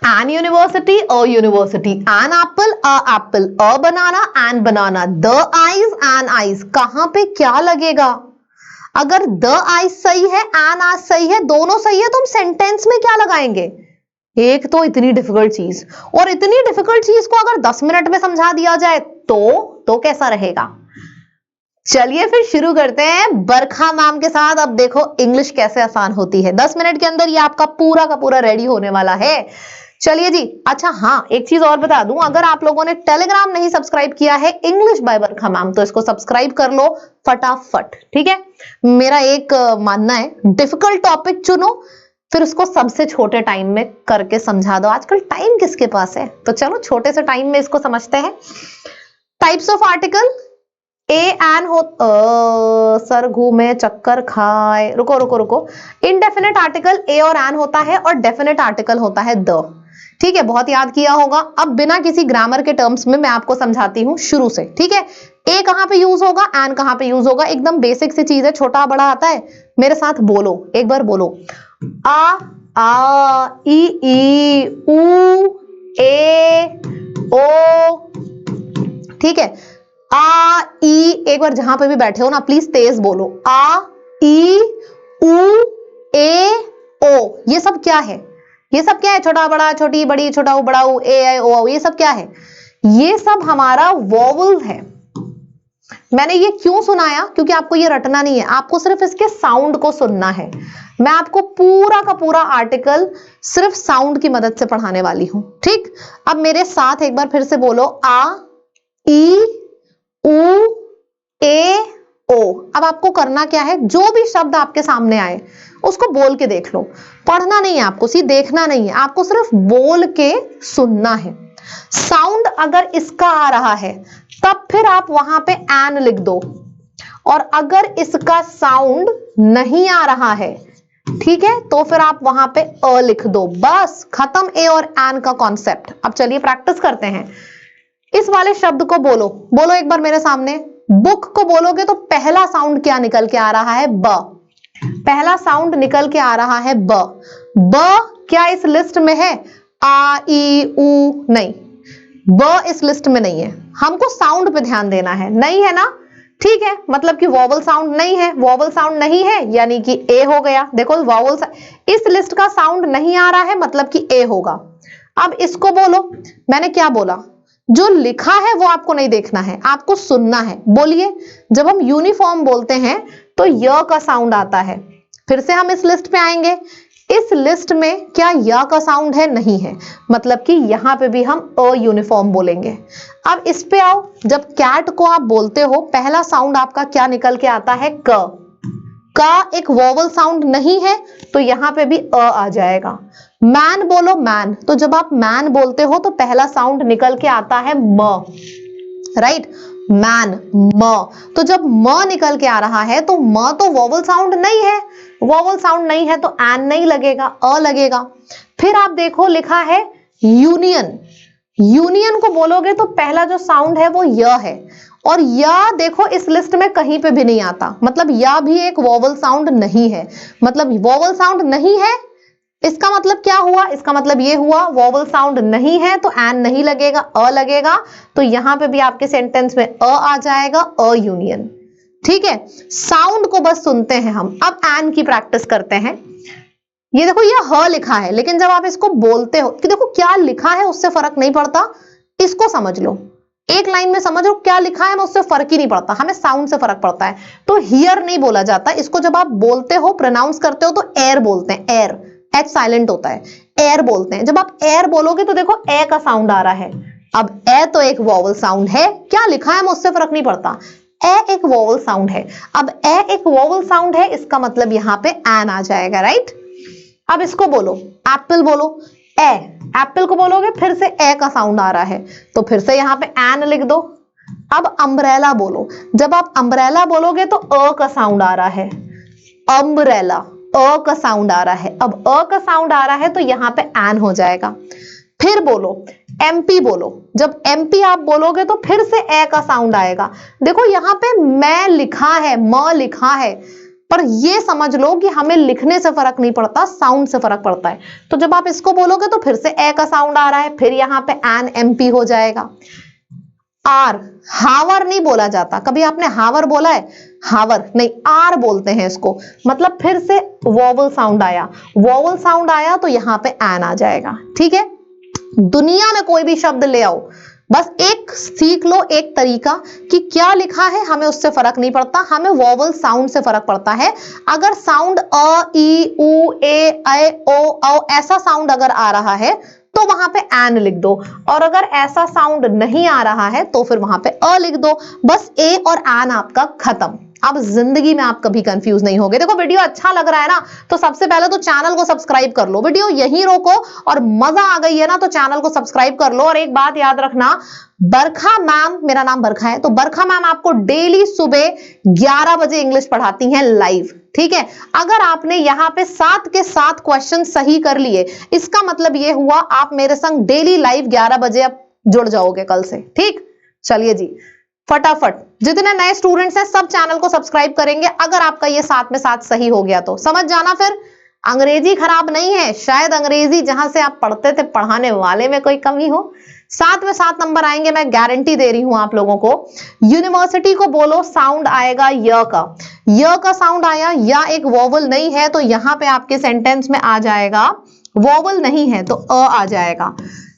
An university, a university. An apple, a apple. A banana, and banana. The eyes, an eyes. कहां पे क्या लगेगा? अगर the eyes सही है, an eyes सही है, दोनों सही है, तो हम सेंटेंस में क्या लगाएंगे? एक तो इतनी डिफिकल्ट चीज, और इतनी डिफिकल्ट चीज को अगर 10 मिनट में समझा दिया जाए तो कैसा रहेगा? चलिए फिर शुरू करते हैं बरखा मैम के साथ। अब देखो इंग्लिश कैसे आसान होती है। 10 मिनट के अंदर ये आपका पूरा का पूरा रेडी होने वाला है। चलिए जी। अच्छा हाँ, एक चीज और बता दूं, अगर आप लोगों ने टेलीग्राम नहीं सब्सक्राइब किया है इंग्लिश बाय बरखा मैम, तो इसको सब्सक्राइब कर लो फटाफट, ठीक है? मेरा एक मानना है, डिफिकल्ट टॉपिक चुनो, फिर उसको सबसे छोटे टाइम में करके समझा दो। आजकल टाइम किसके पास है? तो चलो छोटे से टाइम में इसको समझते हैं। Types of article, A an हो, सर घूमे चक्कर खाए, रुको रुको रुको। इनडेफिनेट आर्टिकल ए और एन होता है, और डेफिनेट आर्टिकल होता है द। ठीक है, बहुत याद किया होगा। अब बिना किसी ग्रामर के टर्म्स में मैं आपको समझाती हूं शुरू से, ठीक है? ए कहां पे यूज होगा, एन कहां पे यूज होगा, एकदम बेसिक सी चीज है, छोटा बड़ा आता है। मेरे साथ बोलो, एक बार बोलो। आ ई ऊ ए ओ, ठीक है? आ ई, एक बार जहां पे भी बैठे हो ना प्लीज तेज बोलो। आ ई ऊ ए ओ, ये सब क्या है? ये सब क्या है? छोटा बड़ा, छोटी बड़ी, छोटा बड़ा, ए आई ओ, ये सब क्या है? ये सब हमारा वोवल्स है। मैंने ये क्यों सुनाया? क्योंकि आपको ये रटना नहीं है, आपको सिर्फ इसके साउंड को सुनना है। मैं आपको पूरा का पूरा आर्टिकल सिर्फ साउंड की मदद से पढ़ाने वाली हूं, ठीक? अब मेरे साथ एक बार फिर से बोलो। आ ई ऊ ए ओ। अब आपको करना क्या है, जो भी शब्द आपके सामने आए उसको बोल के देख लो। पढ़ना नहीं है आपको, सिर्फ देखना नहीं है, आपको सिर्फ बोल के सुनना है। साउंड अगर इसका आ रहा है तब फिर आप वहां पे एन लिख दो, और अगर इसका साउंड नहीं आ रहा है, ठीक है, तो फिर आप वहां पे अ लिख दो। बस खत्म ए और एन का कॉन्सेप्ट। अब चलिए प्रैक्टिस करते हैं। इस वाले शब्द को बोलो, बोलो एक बार मेरे सामने। बुक को बोलोगे तो पहला साउंड क्या निकल के आ रहा है? ब। पहला साउंड निकल के आ रहा है ब। ब क्या इस लिस्ट में है? आ ई ऊ नहीं, ब इस लिस्ट में नहीं है। हमको साउंड पे ध्यान देना है, नहीं है ना? ठीक है, मतलब कि वॉवल साउंड नहीं है। वॉवल साउंड नहीं है यानी कि ए हो गया। देखो वॉवल, इस लिस्ट का साउंड नहीं आ रहा है मतलब कि ए होगा। अब इसको बोलो। मैंने क्या बोला? जो लिखा है वो आपको नहीं देखना है, आपको सुनना है। बोलिए। जब हम यूनिफॉर्म बोलते हैं तो य का साउंड आता है। फिर से हम इस लिस्ट पे आएंगे। इस लिस्ट में क्या य का साउंड है? नहीं है, मतलब कि यहां पे भी हम अ यूनिफॉर्म बोलेंगे। अब इस पे आओ। जब कैट को आप बोलते हो पहला साउंड आपका क्या निकल के आता है? क। का एक वॉवल साउंड नहीं है तो यहां पे भी अ आ जाएगा। मैन बोलो, मैन, तो जब आप मैन बोलते हो तो पहला साउंड निकल के आता है म, राइट? मैन, म। तो जब म निकल के आ रहा है तो म तो वॉवल साउंड नहीं है, वॉवल साउंड नहीं है तो एन नहीं लगेगा, अ लगेगा। फिर आप देखो लिखा है यूनियन। यूनियन को बोलोगे तो पहला जो साउंड है वो य है, और या देखो इस लिस्ट में कहीं पे भी नहीं आता, मतलब या भी एक वॉवल साउंड नहीं है। मतलब वॉवल साउंड नहीं है, इसका मतलब क्या हुआ? इसका मतलब ये हुआ वॉवल साउंड नहीं है तो एन नहीं लगेगा, अ लगेगा। तो यहां पे भी आपके सेंटेंस में अ आ जाएगा, अ यूनियन। ठीक है, साउंड को बस सुनते हैं हम। अब एन की प्रैक्टिस करते हैं। ये देखो ये ह लिखा है, लेकिन जब आप इसको बोलते हो कि देखो क्या लिखा है उससे फर्क नहीं पड़ता, इसको समझ लो। एक लाइन में समझ लो क्या लिखा है, उससे फर्क ही नहीं पड़ता, हमें साउंड से फर्क पड़ता है। तो हियर नहीं बोला जाता, इसको जब आप बोलते हो, प्रोनाउंस करते हो तो एयर बोलते हैं। एयर, एच साइलेंट होता है, एयर बोलते हैं। जब आप एयर बोलोगे तो देखो ए का साउंड आ रहा है। अब ए तो एक वॉवल साउंड है, क्या लिखा है उससे फर्क नहीं पड़ता, ए एक वॉवल साउंड है। अब ए एक वॉवल साउंड है, इसका मतलब यहां पे एन आ जाएगा, राइट? अब इसको बोलो, एप्पल बोलो, ए, एप्पल को बोलोगे फिर से ए का साउंड आ रहा है तो फिर से यहां पे एन लिख दो। अब अम्ब्रेला बोलो, जब आप अम्ब्रेला बोलोगे तो अ का साउंड आ रहा है, अम्ब्रेला, अ का साउंड आ रहा है। अब अ का साउंड आ रहा है तो यहां पे एन हो जाएगा। फिर बोलो एमपी बोलो, जब एमपी आप बोलोगे तो फिर से ए का साउंड आएगा। देखो यहां पे मैं लिखा है, म लिखा है, पर ये समझ लो कि हमें लिखने से फर्क नहीं पड़ता, साउंड से फर्क पड़ता है। तो जब आप इसको बोलोगे तो फिर से ए का साउंड आ रहा है, फिर यहां पे एन एमपी हो जाएगा। आर, हावर नहीं बोला जाता, कभी आपने हावर बोला है? हावर नहीं, आर बोलते हैं इसको, मतलब फिर से वोवल साउंड आया, वोवल साउंड आया तो यहां पे एन आ जाएगा। ठीक है, दुनिया में कोई भी शब्द ले आओ, बस एक सीख लो एक तरीका कि क्या लिखा है, हमें उससे फर्क नहीं पड़ता, हमें वोवल साउंड से फर्क पड़ता है। अगर साउंड अ, ई, उ, ए, ऐ, ओ, औ ऐसा साउंड अगर आ रहा है तो वहां पे एन लिख दो, और अगर ऐसा साउंड नहीं आ रहा है तो फिर वहां पे अ लिख दो। बस ए और एन आपका खत्म। अब जिंदगी में आप कभी कंफ्यूज नहीं होगे। देखो वीडियो अच्छा लग रहा है ना, तो सबसे पहले तो चैनल को सब्सक्राइब कर लो, वीडियो यहीं रोको, और मजा आ गई है ना तो चैनल को सब्सक्राइब कर लो। और एक बात याद रखना, बरखा मैम, मेरा नाम बरखा है, तो बरखा मैम आपको डेली सुबह 11 बजे इंग्लिश पढ़ाती हैं लाइव। ठीक है, अगर आपने यहाँ पे 7 के 7 क्वेश्चन सही कर लिए, इसका मतलब ये हुआ आप मेरे संग डेली लाइव 11 बजे अब जुड़ जाओगे कल से। ठीक, चलिए जी, फटाफट जितने नए स्टूडेंट्स हैं सब चैनल को सब्सक्राइब करेंगे अगर आपका ये 7 में 7 सही हो गया तो। समझ जाना, फिर अंग्रेजी खराब नहीं है, शायद अंग्रेजी जहां से आप पढ़ते थे पढ़ाने वाले में कोई कमी हो। 7 में 7 नंबर आएंगे, मैं गारंटी दे रही हूं आप लोगों को। यूनिवर्सिटी को बोलो, साउंड आएगा य का, य का साउंड आया, या एक वोवल नहीं है तो यहां पे आपके सेंटेंस में आ जाएगा, वोवल नहीं है तो अ आ जाएगा।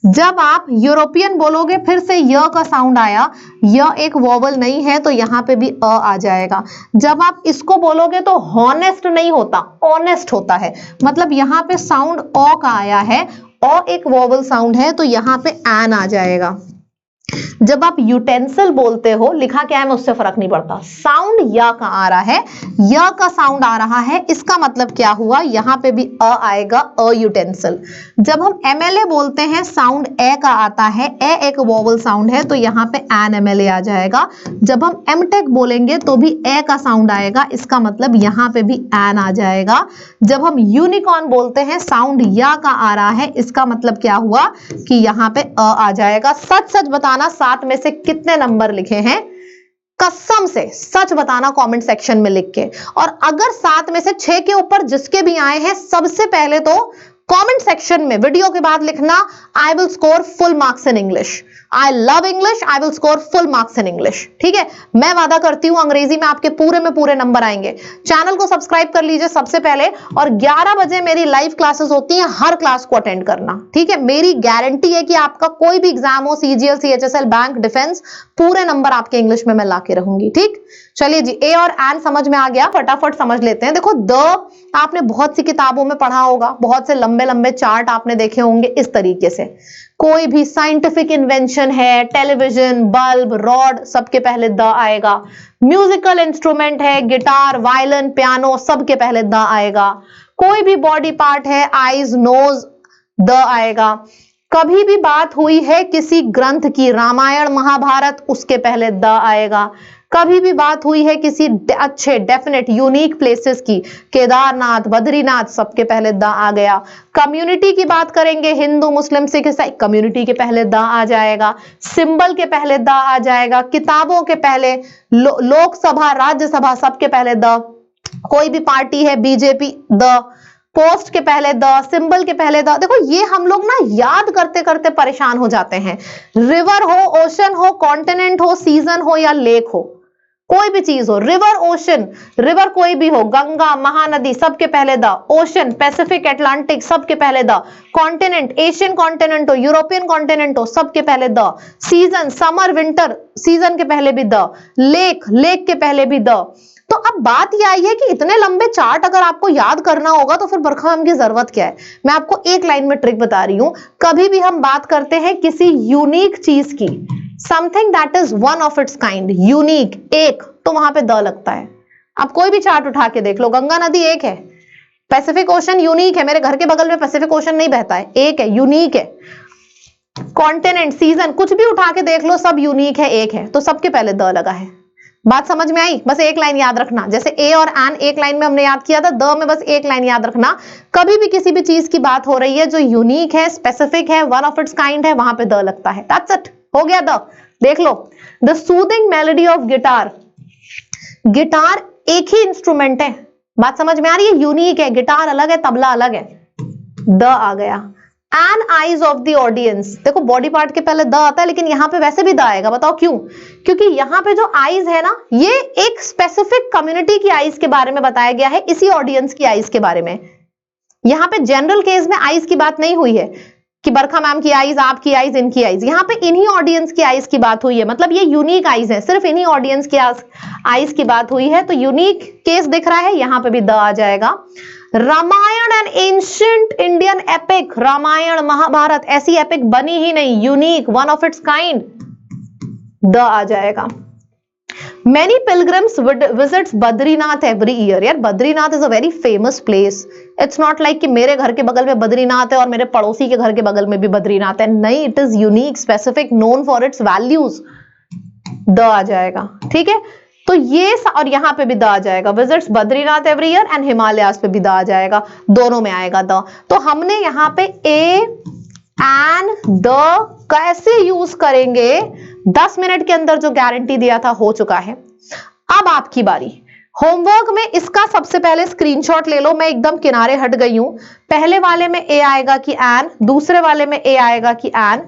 जब आप यूरोपियन बोलोगे फिर से य का साउंड आया, य एक वोवल नहीं है तो यहां पे भी अ आ जाएगा। जब आप इसको बोलोगे तो हॉनेस्ट नहीं होता, ऑनेस्ट होता है, मतलब यहां पे साउंड ओ का आया है, ओ एक वोवल साउंड है तो यहां पे एन आ जाएगा। जब आप यूटेंसिल बोलते हो, लिखा क्या है उससे फर्क नहीं पड़ता, साउंड या का आ रहा है, या का साउंड आ रहा है, इसका मतलब क्या हुआ, यहां पे भी अ आएगा, अ यूटेंसिल। जब हम एमएलए बोलते हैं साउंड ए का आता है, ए एक वोवल साउंड है तो यहां पे एन एमएलए आ जाएगा। जब हम एमटेक बोलेंगे तो भी ए का साउंड आएगा, इसका मतलब यहां पे भी एन आ जाएगा। जब हम यूनिकॉर्न बोलते हैं साउंड या का आ रहा है, इसका मतलब क्या हुआ कि यहां पे अ आ जाएगा। सच सच बताना 7 में से कितने नंबर लिखे हैं, कसम से सच बताना कमेंट सेक्शन में लिख के। और अगर 7 में से 6 के ऊपर जिसके भी आए हैं, सबसे पहले तो कमेंट सेक्शन में वीडियो के बाद लिखना, I will score full marks in English, I love English, I will score full marks in English. ठीक है, मैं वादा करती हूं अंग्रेजी में आपके पूरे में पूरे नंबर आएंगे। चैनल को सब्सक्राइब कर लीजिए सबसे पहले, और 11 बजे मेरी लाइव क्लासेस होती हैं, हर क्लास को अटेंड करना। ठीक है, मेरी गारंटी है कि आपका कोई भी एग्जाम हो, सीजीएल, सीएचएसएल, बैंक, डिफेंस, पूरे नंबर आपके इंग्लिश में मैं लाके रहूंगी। ठीक, चलिए जी, ए और एन समझ में आ गया, फटाफट समझ लेते हैं। देखो द आपने बहुत सी किताबों में पढ़ा होगा, बहुत से लंबे लंबे चार्ट आपने देखे होंगे इस तरीके से। कोई भी साइंटिफिक इन्वेंशन है, टेलीविजन, बल्ब, रॉड, सबके पहले द आएगा। म्यूजिकल इंस्ट्रूमेंट है, गिटार, वायलिन, पियानो, सबके पहले द आएगा। कोई भी बॉडी पार्ट है, आईज, नोज, द आएगा। कभी भी बात हुई है किसी ग्रंथ की, रामायण, महाभारत, उसके पहले द आएगा। कभी भी बात हुई है किसी अच्छे डेफिनेट यूनिक प्लेसेस की, केदारनाथ, बद्रीनाथ, सबके पहले द आ गया। कम्युनिटी की बात करेंगे, हिंदू, मुस्लिम, सिख, ईसाई, कम्युनिटी के पहले द आ जाएगा। सिंबल के पहले द आ जाएगा। किताबों के पहले, लोकसभा, राज्यसभा, सबके पहले द। कोई भी पार्टी है, बीजेपी, द। पोस्ट के पहले द, सिंबल के पहले द। देखो ये हम लोग ना याद करते करते परेशान हो जाते हैं। रिवर हो, ओशन हो, कॉन्टिनेंट हो, सीजन हो या लेक हो, कोई भी चीज हो, रिवर, ओशन, रिवर कोई भी हो, गंगा, महानदी, सबके पहले द। ओशन, पैसिफिक, अटलांटिक, सबके पहले द। कॉन्टिनेंट, एशियन कॉन्टिनेंट हो, यूरोपियन कॉन्टिनेंट हो, सबके पहले the. Season, summer, winter, season के पहले भी द। लेक, लेक के पहले भी द। तो अब बात यह आई है कि इतने लंबे चार्ट अगर आपको याद करना होगा तो फिर बरखा मैम की जरूरत क्या है। मैं आपको एक लाइन में ट्रिक बता रही हूं। कभी भी हम बात करते हैं किसी यूनिक चीज की, something that is one of its kind, unique, एक, तो वहां पे द लगता है। आप कोई भी चार्ट उठा के देख लो, गंगा नदी एक है, पैसिफिक ओशन यूनिक है, मेरे घर के बगल में पैसिफिक ओशन नहीं बहता है, एक है, यूनिक है। कॉन्टिनेंट, सीजन, कुछ भी उठा के देख लो, सब यूनिक है, एक है, तो सबके पहले द लगा है। बात समझ में आई? बस एक लाइन याद रखना, जैसे ए और एन एक लाइन में हमने याद किया था, द में बस एक लाइन याद रखना। कभी भी किसी भी चीज की बात हो रही है जो यूनिक है, स्पेसिफिक है, वन ऑफ इट्स काइंड है, वहां पे द लगता है। दैट्स इट, हो गया द। देख लो, the soothing melody of guitar. Guitar एक ही इंस्ट्रूमेंट है, बात समझ में आ रही है? यूनिक है, गिटार अलग है, तबला अलग है। द आ गया। And eyes of the audience, देखो बॉडी पार्ट के पहले द आता है, लेकिन यहां पे वैसे भी द आएगा, बताओ क्यों? क्योंकि यहां पे जो आईज है ना, ये एक स्पेसिफिक कम्युनिटी की आईज के बारे में बताया गया है, इसी ऑडियंस की आईज के बारे में। यहां पे जनरल केस में आईज की बात नहीं हुई है कि बरखा मैम की आईज, आपकी आईज, इनकी आईज, यहां पे इन्हीं ऑडियंस की आईज की बात हुई है। मतलब ये यूनिक आईज है, सिर्फ इन्हीं ऑडियंस की आईज की बात हुई है, तो यूनिक केस दिख रहा है, यहां पे भी द आ जाएगा। Ramayana and ancient Indian epic, Ramayana Mahabharata ऐसी एपिक बनी ही नहीं, unique, one of its kind, द आ जाएगा। Many pilgrims visits Badrinath every year। यार Badrinath is a very famous place. It's not like कि मेरे घर के बगल में बद्रीनाथ है और मेरे पड़ोसी के घर के बगल में भी बद्रीनाथ है, नहीं, it is unique, specific, known for its values, द आ जाएगा। ठीक है, तो ये और यहां पे भी द आ जाएगा। Visits Badrinath every year and Himalayas पे भी द आ जाएगा, दोनों में आएगा द। तो हमने यहां पे ए एंड द कैसे यूज करेंगे, 10 मिनट के अंदर जो गारंटी दिया था हो चुका है। अब आपकी बारी। होमवर्क में इसका सबसे पहले स्क्रीनशॉट ले लो, मैं एकदम किनारे हट गई हूं। पहले वाले में ए आएगा कि एन, दूसरे वाले में ए आएगा कि एन,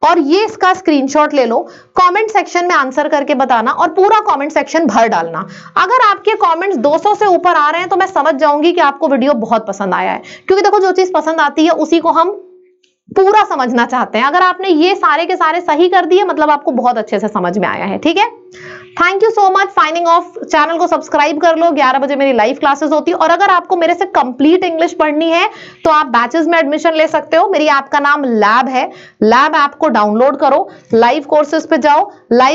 और ये इसका स्क्रीनशॉट ले लो। कमेंट सेक्शन में आंसर करके बताना और पूरा कमेंट सेक्शन भर डालना। अगर आपके कमेंट्स 200 से ऊपर आ रहे हैं तो मैं समझ जाऊंगी कि आपको वीडियो बहुत पसंद आया है, क्योंकि देखो जो चीज पसंद आती है उसी को हम पूरा समझना चाहते हैं। अगर आपने ये सारे के सारे सही कर दिए मतलब आपको बहुत अच्छे से समझ में आया है। ठीक है, thank you so much. Signing off. Channel को सब्सक्राइब कर लो, 11 बजे मेरी लाइव क्लासेस होती है। और अगर आपको मेरे से कंप्लीट इंग्लिश पढ़नी है तो आप बैचेस में एडमिशन ले सकते हो। मेरी ऐप का नाम लैब है, लैब ऐप को डाउनलोड करो, लाइव कोर्सेज पे जाओ, लाइव